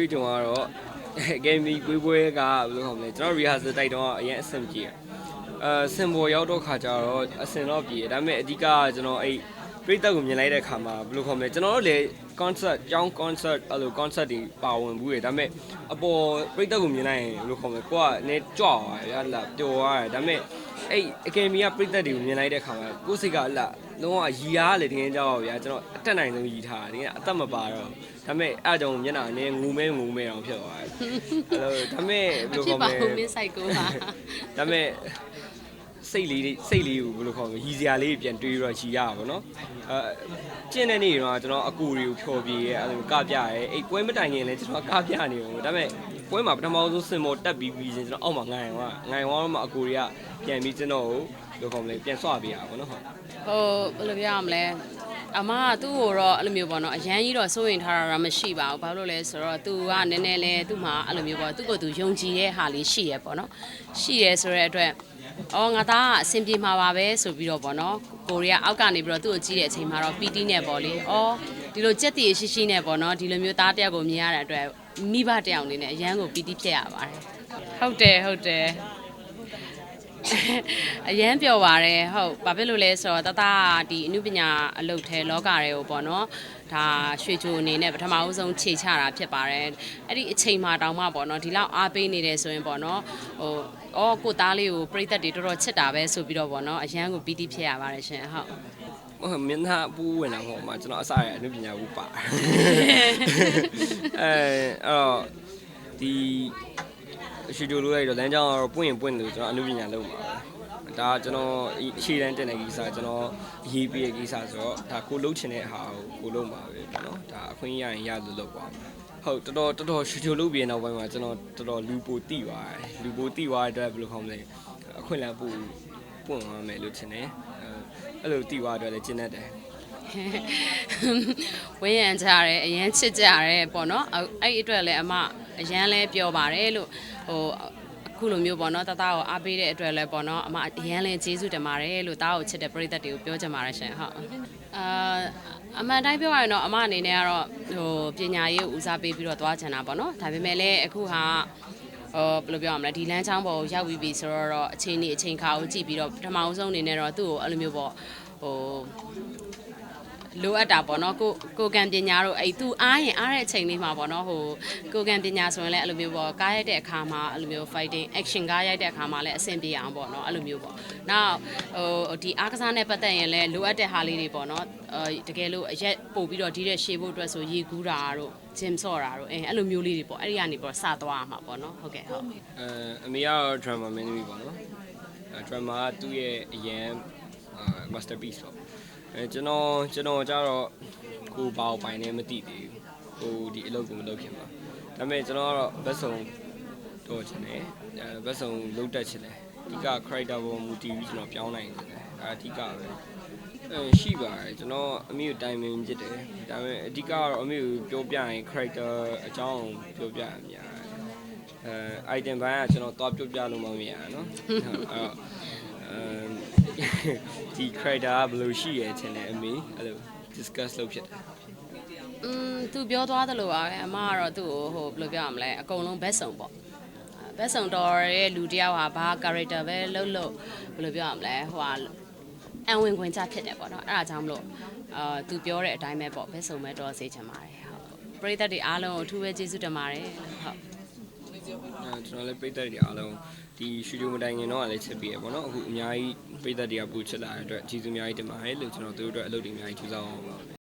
တွေ့ကြုံရတော့ gaming ပွဲကဘယ်လိုခေါ်မလဲကျွန်တော် rehearsal တိုက်တော့အရင်အဆင်ပြေစင်ပေါ်ရောက်တော့ခါကြတော့အဆင်တော့ပြေဒါပေမဲ့အဓိကကျွန်တော်အဲ့ပြိတ္တကိုမြင်လိုက်တဲ့ခါမှာဘယ်လိုခေါ်မလဲကျွန်တော်တို့လည်း concert ကျောင်း concert အဲ့လို concert တွေပါဝင်ဘူးလေဒါပေမဲ့အပေါ်ပြိတ္တကိုမြင်လိုက်ရင်ဘယ်လိုခေါ်မလဲကိုကလည်းကြွသွားတယ်ဗျာပျော်သွားတယ်ဒါပေမဲ့အဲ့ academy ကပြိတ္တတွေကိုမြင်လိုက်တဲ့ခါမှာကိုယ်စိတ်ကလုံးဝရီရားလေတင်းကြောက်ဗျာကျွန်တော်အတက်နိုင်ဆုံးရီထားတယ်အသက်မပါတော့ဒါပေမဲ့အဲ့ကြောင့်မျက်နှာနဲ့ငူမဲအောင်ဖြစ်သွားတယ်အဲ့လိုဒါပေမဲ့ဘယ်လိုခေါ်မလဲဖြစ်ပါဦးမင်းဆိုင်ကိုပါဒါပေမဲ့စိတ်လေးကိုဘယ်လိုခေါ်မလဲရီစရာလေးပြန်တွေးတော့ရီရပါဘောနော်ကျင်းတဲ့နေ့တော့ကျွန်တော်အကူတွေကိုဖြော်ပြရဲအဲ့လိုကပြရဲအဲ့ပွဲမတိုင်ခင်လည်းကျွန်တော်ကပြနေဘူးဒါပေမဲ့ပွဲမှာပထမဆုံးစင်မောတက်ပြီးရင်ကျွန်တော်အောက်မှာငိုင်သွားတော့မှအကူတွေကပြန်ပြီးကျွန်တော်ကိုဘယ်လိုခေါ်မလဲပြန်ဆွပေးရပါဘောနော်ဟိုဘယ်လိုပြောရမလဲအမကသူ့ကိုတော့အဲ့လိုမျိုးပေါ့နော်အရန်ကြီးတော့စိုးရင်ထားတာမရှိပါဘူးဘာလို့လဲဆိုတော့သူကနည်းနည်းလေးသူ့မှာအဲ့လိုမျိုးပေါ့သူ့ကိုသူယုံကြည်တဲ့ဟာလေးရှိရဲပေါ့နော်ရှိရဲဆိုတဲ့အတွက်ငါသားကအဆင်ပြေမှာပါပဲဆိုပြီးတော့ပေါ့နော်ကိုရီးယားအောက်ကနေပြီးတော့သူ့ကိုကြည့်တဲ့အချိန်မှာတော့ PT နဲ့ပေါ့လေဒီလိုကြက်တည်ရှိနဲ့ပေါ့နော်ဒီလိုမျိုးသားတယောက်ကိုမြင်ရတဲ့အတွက်မိဘတယောက်အနေနဲ့အရန်ကို PT ဖြစ်ရပါတယ်ဟုတ်တယ်အရန်ပျော်ပါတယ်ဟုတ်ဘာဖြစ်လို့လဲဆိုတော့တဒီအနုပညာအလုပ်ထဲလောကတွေကိုပေါ့နော်ဒါရွှေချိုအနေနဲ့ပထမဦးဆုံးခြေချတာဖြစ်ပါတယ်အဲ့ဒီအချိန်မှာတောင်မှပေါ့နော်ဒီလောက်အားပေးနေတယ်ဆိုရင်ပေါ့နော်ကိုသားလေးကိုပြိသက်တွေတော်တော်ချစ်တာပဲဆိုပြီးတော့ပေါ့နော်အရန်ကိုပီတိဖြစ်ရပါတယ်ရှင်ဟုတ်မျက်နှာပူးဝင်တော့ဟိုမှာကျွန်တော်အစရအနုပညာဘူးပါဒီရွှေချိုလိုလိုက်တော့လမ်းကြောင်းကတော့ပွင့်လို့ကျွန်တော်အနုပညာလုပ်မှာဒါကျွန်တော်ရှေ့တန်းတင်တဲ့ကိစ္စကျွန်တော်ရေးပြတဲ့ကိစ္စဆိုတော့ဒါကိုလုံးချင်တဲ့ဟာကိုလုပ်မှာပဲပေါ့နော်ဒါအခွင့်အရေးရလို့လုပ်ပါဟုတ်တော်တော်ရွှေချိုလုပ်ပြီးနောက်ပိုင်းမှာကျွန်တော်တော်တော်လူပိုတိသွားတဲ့အတွက်ဘယ်လိုခေါ်မလဲအခွင့်အလမ်းပို့ပွင့်သွားမယ်လို့ထင်တယ်အဲ့လိုတိသွားတဲ့အတွက်လည်းကျင်းတတ်တယ်ဝင်းရံကြတယ်အရန်ချစ်ကြတယ်ပေါ့နော်အဲ့အတွက်လည်းအမအရန်လဲပြောပါတယ်လို့အခုလိုမျိုးပေါ့နော်တသားကိုအားပေးတဲ့အတွက်လည်းပေါ့နော်အမအရန်လဲကျေးဇူးတင်ပါတယ်လို့တားကိုချစ်တဲ့ပရိသတ်တွေကိုပြောချင်ပါတယ်ရှင်ဟုတ်အမှန်တိုင်းပြောရရင်တော့အမအနေနဲ့ကတော့ပညာရေးကိုဦးစားပေးပြီးတော့သွားချင်တာပေါ့နော်ဒါပေမဲ့လည်းအခုဟာဘယ်လိုပြောရမလဲဒီလမ်းချောင်းပေါ်ကိုရောက်ပြီဆိုတော့အချိန်ခါကိုကြည့်ပြီးတော့ပထမအဆုံးအနေနဲ့တော့သူ့ကိုအဲ့လိုမျိုးပေါ့လိုအပ်တာပေါ့နော်ကိုကံပညာတို့အဲ့သူအားရင်အားတဲ့အချိန်လေးမှာပေါ့နော်ကိုကံပညာဆိုရင်လည်းအဲ့လိုမျိုးပေါ့ကားရိုက်တဲ့အခါမှာအဲ့လိုမျိုး fighting action ကားရိုက်တဲ့အခါမှာလည်းအဆင်ပြေအောင်ပေါ့နော်အဲ့လိုမျိုးပေါ့နောက်ဒီအားကစားနဲ့ပတ်သက်ရင်လည်းလိုအပ်တဲ့ဟာလေးတွေပေါ့နော်တကယ်လို့အရက်ပို့ပြီးတော့ဒီတဲ့ရှေ့ဖို့အတွက်ဆိုရေကူးတာတို့ဂျင်ဆော့တာတို့အဲ့လိုမျိုးလေးတွေပေါ့အဲ့ဒီကနေပေါ့စသွားရမှာပေါ့နော်ဟုတ်ကဲ့ဟုတ်အမေကတော့ drama menu ပေါ့နော်drama ကသူ့ရဲ့အရန် masterpiece ပေါ့ကျွန်တော်ကြတော့ကိုဘာပိုင်နေမသိသေးဘူးဒီအလုပ်ကိုမလုပ်ခင်ပါဒါပေမဲ့ကျွန်တော်ကတော့ဘက်စုံတော့ချင်တယ်ဘက်စုံလုံးတက်ချင်တယ်အဓိက character ပေါ်မူတည်ပြီးကျွန်တော်ပြောင်းနိုင်တယ်ဒါအဓိကပဲရှိပါတယ်ကျွန်တော်အမေကိုတိုင်ပင်ကြည့်တယ်ဒါပေမဲ့အဓိကကတော့အမေကိုပြောပြရင် character အကြောင်းပြောပြရများitem ဘိုင်းကကျွန်တော်တော့ပြောပြလို့မရဘူးเนาะဒီ character ဘယ်လိုရှိရဲချင်တယ်အမေအဲ့လို discuss လုပ်ဖြစ်တယ်သူပြောသွားတယ်လို့ပါပဲအမကတော့သူ့ကိုဘယ်လိုပြောရမလဲအကုန်လုံးဘက်စုံပေါ့ဘက်စုံတော်ရဲ့လူတယောက်ဟာဘာ character ပဲလုပ်ဘယ်လိုပြောရမလဲအံဝင်ခွင်ချဖြစ်တယ်ပေါ့နော်အဲ့ဒါကြောင့်မလို့သူပြောတဲ့အတိုင်းပဲပေါ့ဘက်စုံပဲတော်စေချင်ပါတယ်ဟုတ်ပရိသတ်တွေအားလုံးကိုအထူးပဲကျေးဇူးတင်ပါတယ်ဟုတ်ကျွန်တော်လည်းပိတ်သက်တွေအားလုံးဒီရှူဒီယိုမတိုင်ခင်တော့လည်းချက်ပြီးရပေါ့နော်အခုအများကြီးပိတ်သက်တွေကပူချစ်လာတဲ့အတွက်ကျေးဇူးအများကြီးတင်ပါတယ်လို့ကျွန်တော်တို့အတွက်အလုပ်တွေအများကြီးကြိုးစားအောင်ပါ